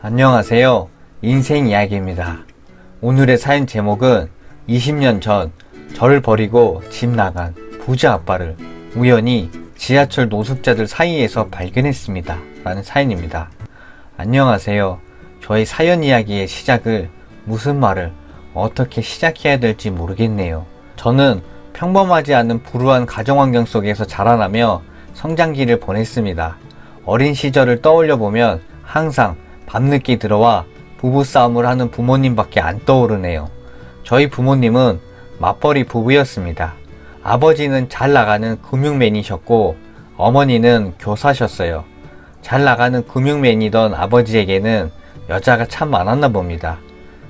안녕하세요. 인생 이야기입니다. 오늘의 사연 제목은 20년 전 저를 버리고 집 나간 부자 아빠를 우연히 지하철 노숙자들 사이에서 발견했습니다. 라는 사연입니다. 안녕하세요. 저의 사연 이야기의 시작을 무슨 말을 어떻게 시작해야 될지 모르겠네요. 저는 평범하지 않은 불우한 가정환경 속에서 자라나며 성장기를 보냈습니다. 어린 시절을 떠올려보면 항상 밤늦게 들어와 부부싸움을 하는 부모님밖에 안 떠오르네요. 저희 부모님은 맞벌이 부부였습니다. 아버지는 잘 나가는 금융맨이셨고 어머니는 교사셨어요. 잘 나가는 금융맨이던 아버지에게는 여자가 참 많았나 봅니다.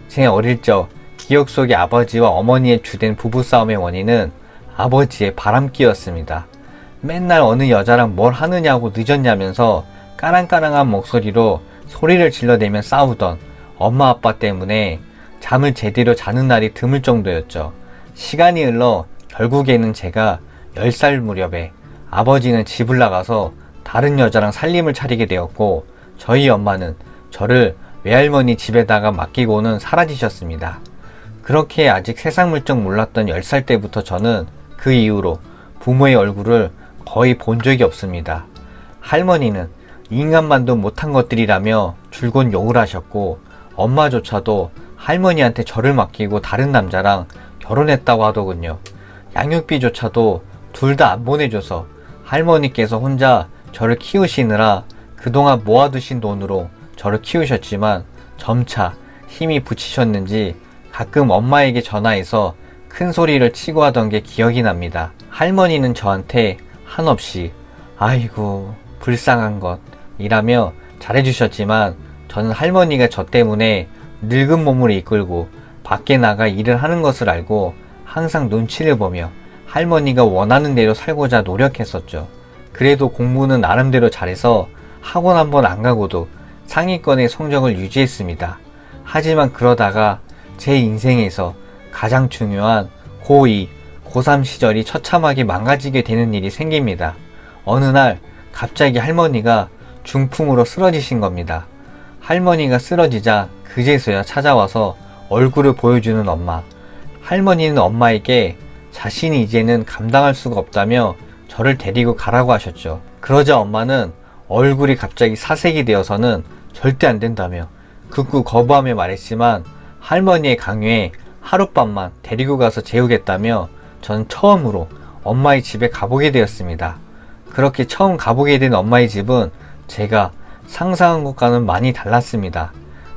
제 어릴 적 기억 속의 아버지와 어머니의 주된 부부싸움의 원인은 아버지의 바람기였습니다. 맨날 어느 여자랑 뭘 하느냐고 늦었냐면서 까랑까랑한 목소리로 소리를 질러대며 싸우던 엄마 아빠 때문에 잠을 제대로 자는 날이 드물 정도였죠. 시간이 흘러 결국에는 제가 10살 무렵에 아버지는 집을 나가서 다른 여자랑 살림을 차리게 되었고 저희 엄마는 저를 외할머니 집에다가 맡기고는 사라지셨습니다. 그렇게 아직 세상 물정 몰랐던 10살 때부터 저는 그 이후로 부모의 얼굴을 거의 본 적이 없습니다. 할머니는 인간만도 못한 것들이라며 줄곧 욕을 하셨고 엄마조차도 할머니한테 저를 맡기고 다른 남자랑 결혼했다고 하더군요. 양육비조차도 둘 다 안 보내줘서 할머니께서 혼자 저를 키우시느라 그동안 모아두신 돈으로 저를 키우셨지만 점차 힘이 붙이셨는지 가끔 엄마에게 전화해서 큰 소리를 치고 하던 게 기억이 납니다. 할머니는 저한테 한없이 아이고 불쌍한 것 이라며 잘해주셨지만 저는 할머니가 저 때문에 늙은 몸을 이끌고 밖에 나가 일을 하는 것을 알고 항상 눈치를 보며 할머니가 원하는 대로 살고자 노력했었죠. 그래도 공부는 나름대로 잘해서 학원 한 번 안 가고도 상위권의 성적을 유지했습니다. 하지만 그러다가 제 인생에서 가장 중요한 고2, 고3 시절이 처참하게 망가지게 되는 일이 생깁니다. 어느 날 갑자기 할머니가 중풍으로 쓰러지신 겁니다. 할머니가 쓰러지자 그제서야 찾아와서 얼굴을 보여주는 엄마. 할머니는 엄마에게 자신이 이제는 감당할 수가 없다며 저를 데리고 가라고 하셨죠. 그러자 엄마는 얼굴이 갑자기 사색이 되어서는 절대 안 된다며 극구 거부하며 말했지만 할머니의 강요에 하룻밤만 데리고 가서 재우겠다며 전 처음으로 엄마의 집에 가보게 되었습니다. 그렇게 처음 가보게 된 엄마의 집은 제가 상상한 것과는 많이 달랐습니다.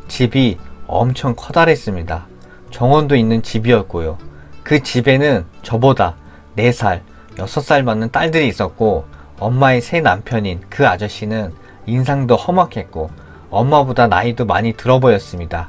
집이 엄청 커다랬습니다. 정원도 있는 집이었고요. 그 집에는 저보다 4살, 6살 많은 딸들이 있었고 엄마의 새 남편인 그 아저씨는 인상도 험악했고 엄마보다 나이도 많이 들어 보였습니다.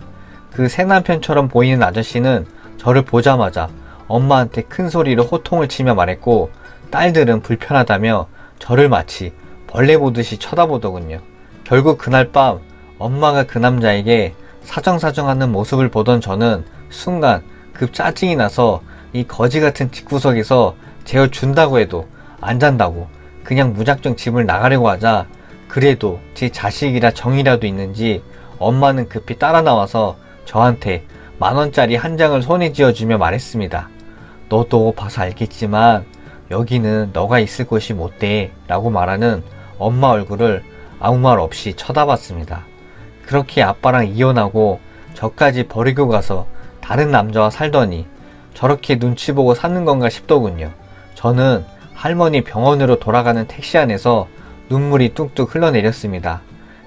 그 새 남편처럼 보이는 아저씨는 저를 보자마자 엄마한테 큰 소리로 호통을 치며 말했고 딸들은 불편하다며 저를 마치 벌레 보듯이 쳐다보더군요. 결국 그날 밤 엄마가 그 남자에게 사정사정하는 모습을 보던 저는 순간 급 짜증이 나서 이 거지 같은 집구석에서 재워준다고 해도 안 잔다고 그냥 무작정 집을 나가려고 하자 그래도 제 자식이라 정이라도 있는지 엄마는 급히 따라 나와서 저한테 10,000원짜리 한 장을 손에 쥐어주며 말했습니다. 너도 봐서 알겠지만 여기는 너가 있을 곳이 못 돼 라고 말하는 엄마 얼굴을 아무 말 없이 쳐다봤습니다. 그렇게 아빠랑 이혼하고 저까지 버리고 가서 다른 남자와 살더니 저렇게 눈치 보고 사는 건가 싶더군요. 저는 할머니 병원으로 돌아가는 택시 안에서 눈물이 뚝뚝 흘러내렸습니다.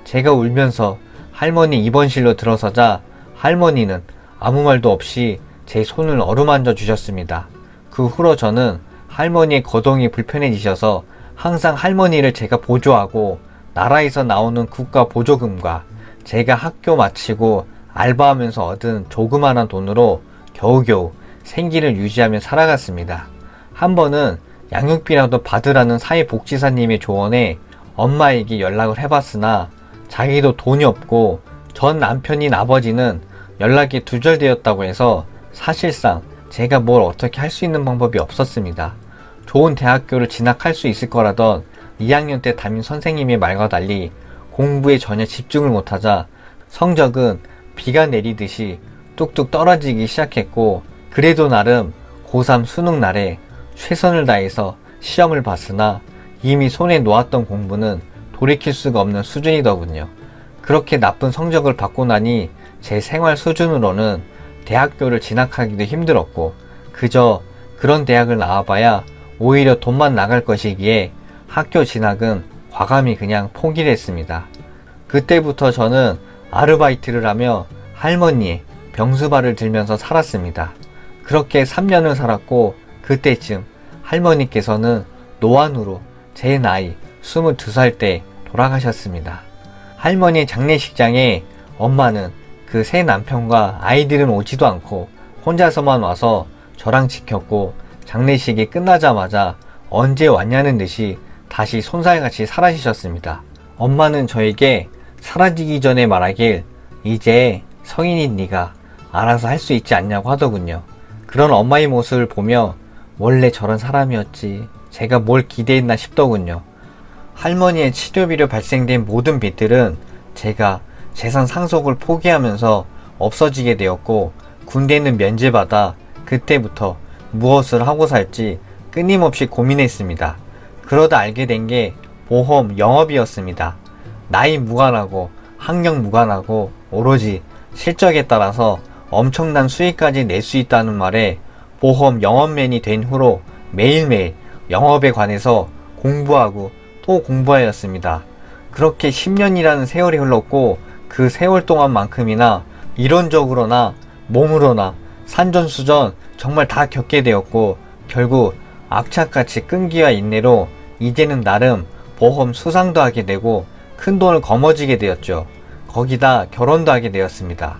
제가 울면서 할머니 입원실로 들어서자 할머니는 아무 말도 없이 제 손을 어루만져 주셨습니다. 그 후로 저는 할머니의 거동이 불편해지셔서 항상 할머니를 제가 보조하고 나라에서 나오는 국가 보조금과 제가 학교 마치고 알바하면서 얻은 조그마한 돈으로 겨우겨우 생기를 유지하며 살아갔습니다. 한 번은 양육비라도 받으라는 사회복지사님의 조언에 엄마에게 연락을 해봤으나 자기도 돈이 없고 전 남편인 아버지는 연락이 두절되었다고 해서 사실상 제가 뭘 어떻게 할 수 있는 방법이 없었습니다. 좋은 대학교를 진학할 수 있을 거라던 2학년 때 담임 선생님의 말과 달리 공부에 전혀 집중을 못하자 성적은 비가 내리듯이 뚝뚝 떨어지기 시작했고, 그래도 나름 고3 수능 날에 최선을 다해서 시험을 봤으나 이미 손에 놓았던 공부는 돌이킬 수가 없는 수준이더군요. 그렇게 나쁜 성적을 받고 나니 제 생활 수준으로는 대학교를 진학하기도 힘들었고, 그저 그런 대학을 나와봐야 오히려 돈만 나갈 것이기에 학교 진학은 과감히 그냥 포기를 했습니다. 그때부터 저는 아르바이트를 하며 할머니의 병수발을 들면서 살았습니다. 그렇게 3년을 살았고, 그때쯤 할머니께서는 노안으로 제 나이 22살 때 돌아가셨습니다. 할머니 장례식장에 엄마는 그 새 남편과 아이들은 오지도 않고 혼자서만 와서 저랑 지켰고, 장례식이 끝나자마자 언제 왔냐는 듯이 다시 손살같이 사라지셨습니다. 엄마는 저에게 사라지기 전에 말하길 이제 성인인 네가 알아서 할 수 있지 않냐고 하더군요. 그런 엄마의 모습을 보며 원래 저런 사람이었지, 제가 뭘 기대했나 싶더군요. 할머니의 치료비로 발생된 모든 빚들은 제가 재산 상속을 포기하면서 없어지게 되었고, 군대는 면제받아 그때부터 무엇을 하고 살지 끊임없이 고민했습니다. 그러다 알게 된 게 보험 영업이었습니다. 나이 무관하고 학력 무관하고 오로지 실적에 따라서 엄청난 수익까지 낼 수 있다는 말에 보험 영업맨이 된 후로 매일매일 영업에 관해서 공부하고 또 공부하였습니다. 그렇게 10년이라는 세월이 흘렀고, 그 세월 동안만큼이나 이론적으로나 몸으로나 산전수전 정말 다 겪게 되었고, 결국 악착같이 끈기와 인내로 이제는 나름 보험 수상도 하게 되고 큰 돈을 거머쥐게 되었죠. 거기다 결혼도 하게 되었습니다.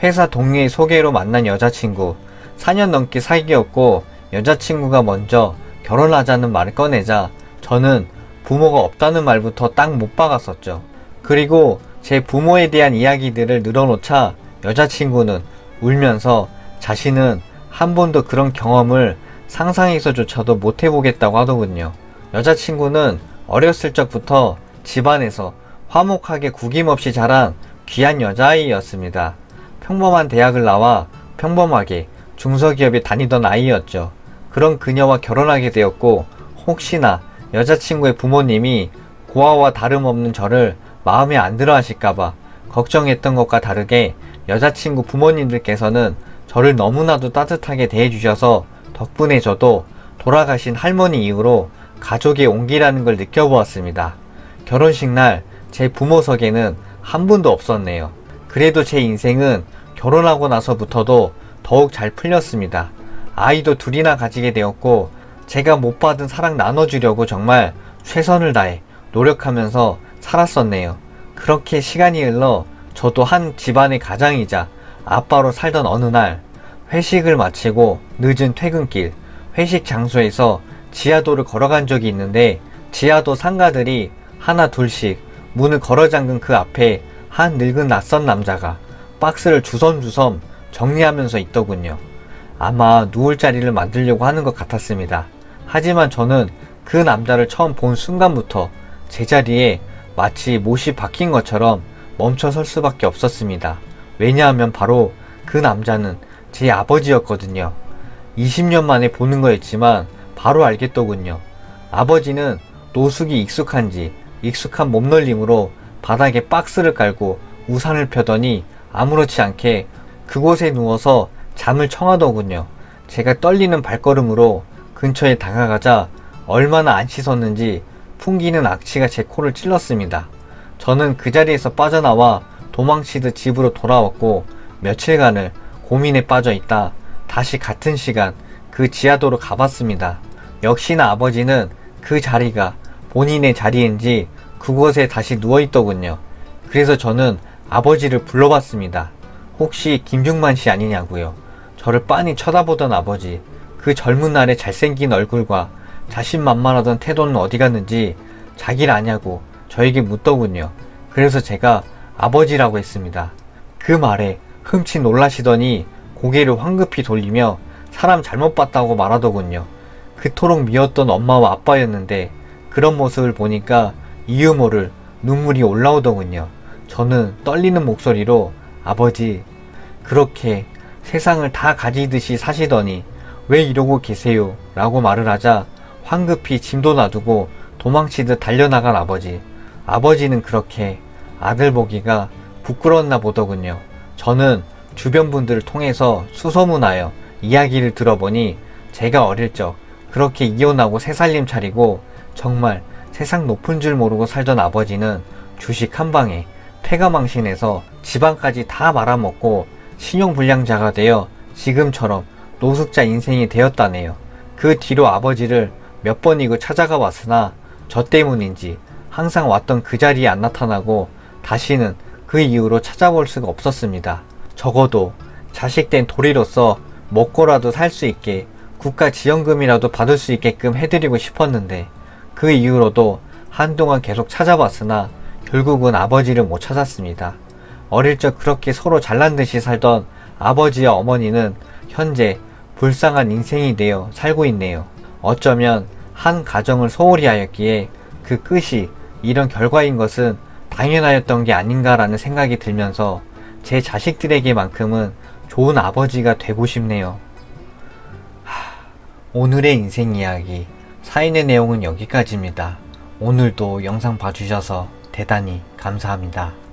회사 동료의 소개로 만난 여자친구, 4년 넘게 사귀었고 여자친구가 먼저 결혼하자는 말을 꺼내자 저는 부모가 없다는 말부터 딱 못 박았었죠. 그리고 제 부모에 대한 이야기들을 늘어놓자 여자친구는 울면서 자신은 한 번도 그런 경험을 상상해서조차도 못 해보겠다고 하더군요. 여자친구는 어렸을 적부터 집안에서 화목하게 구김없이 자란 귀한 여자아이였습니다. 평범한 대학을 나와 평범하게 중소기업에 다니던 아이였죠. 그런 그녀와 결혼하게 되었고, 혹시나 여자친구의 부모님이 고아와 다름없는 저를 마음에 안 들어 하실까봐 걱정했던 것과 다르게 여자친구 부모님들께서는 저를 너무나도 따뜻하게 대해주셔서 덕분에 저도 돌아가신 할머니 이후로 가족의 온기라는 걸 느껴보았습니다. 결혼식 날 제 부모석에는 한 분도 없었네요. 그래도 제 인생은 결혼하고 나서부터도 더욱 잘 풀렸습니다. 아이도 둘이나 가지게 되었고, 제가 못 받은 사랑 나눠주려고 정말 최선을 다해 노력하면서 살았었네요. 그렇게 시간이 흘러 저도 한 집안의 가장이자 아빠로 살던 어느 날, 회식을 마치고 늦은 퇴근길 회식 장소에서 지하도를 걸어간 적이 있는데, 지하도 상가들이 하나 둘씩 문을 걸어 잠근 그 앞에 한 늙은 낯선 남자가 박스를 주섬주섬 정리하면서 있더군요. 아마 누울 자리를 만들려고 하는 것 같았습니다. 하지만 저는 그 남자를 처음 본 순간부터 제자리에 마치 못이 박힌 것처럼 멈춰 설 수밖에 없었습니다. 왜냐하면 바로 그 남자는 제 아버지였거든요. 20년 만에 보는 거였지만 바로 알겠더군요. 아버지는 노숙이 익숙한지 익숙한 몸놀림으로 바닥에 박스를 깔고 우산을 펴더니 아무렇지 않게 그곳에 누워서 잠을 청하더군요. 제가 떨리는 발걸음으로 근처에 다가가자 얼마나 안 씻었는지 풍기는 악취가 제 코를 찔렀습니다. 저는 그 자리에서 빠져나와 도망치듯 집으로 돌아왔고, 며칠간을 고민에 빠져 있다 다시 같은 시간 그 지하도로 가봤습니다. 역시나 아버지는 그 자리가 본인의 자리인지 그곳에 다시 누워있더군요. 그래서 저는 아버지를 불러봤습니다. 혹시 김중만 씨 아니냐고요. 저를 빤히 쳐다보던 아버지, 그 젊은 날의 잘생긴 얼굴과 자신만만하던 태도는 어디 갔는지 자기를 아냐고 저에게 묻더군요. 그래서 제가 아버지라고 했습니다. 그 말에 흠칫 놀라시더니 고개를 황급히 돌리며 사람 잘못 봤다고 말하더군요. 그토록 미웠던 엄마와 아빠였는데 그런 모습을 보니까 이유 모를 눈물이 올라오더군요. 저는 떨리는 목소리로 아버지, 그렇게 세상을 다 가지듯이 사시더니 왜 이러고 계세요? 라고 말을 하자 황급히 짐도 놔두고 도망치듯 달려나간 아버지. 아버지는 그렇게 아들 보기가 부끄러웠나 보더군요. 저는 주변 분들을 통해서 수소문하여 이야기를 들어보니 제가 어릴 적 그렇게 이혼하고 새살림 차리고 정말 세상 높은 줄 모르고 살던 아버지는 주식 한 방에 폐가망신해서 지방까지 다 말아먹고 신용불량자가 되어 지금처럼 노숙자 인생이 되었다네요. 그 뒤로 아버지를 몇 번이고 찾아가 왔으나 저 때문인지 항상 왔던 그 자리에 안 나타나고 다시는 그 이후로 찾아볼 수가 없었습니다. 적어도 자식된 도리로서 먹고라도 살 수 있게 국가 지원금이라도 받을 수 있게끔 해드리고 싶었는데 그 이후로도 한동안 계속 찾아봤으나 결국은 아버지를 못 찾았습니다. 어릴 적 그렇게 서로 잘난 듯이 살던 아버지와 어머니는 현재 불쌍한 인생이 되어 살고 있네요. 어쩌면 한 가정을 소홀히 하였기에 그 끝이 이런 결과인 것은 당연하였던 게 아닌가라는 생각이 들면서 제 자식들에게만큼은 좋은 아버지가 되고 싶네요. 오늘의 인생 이야기, 사인의 내용은 여기까지입니다. 오늘도 영상 봐주셔서 대단히 감사합니다.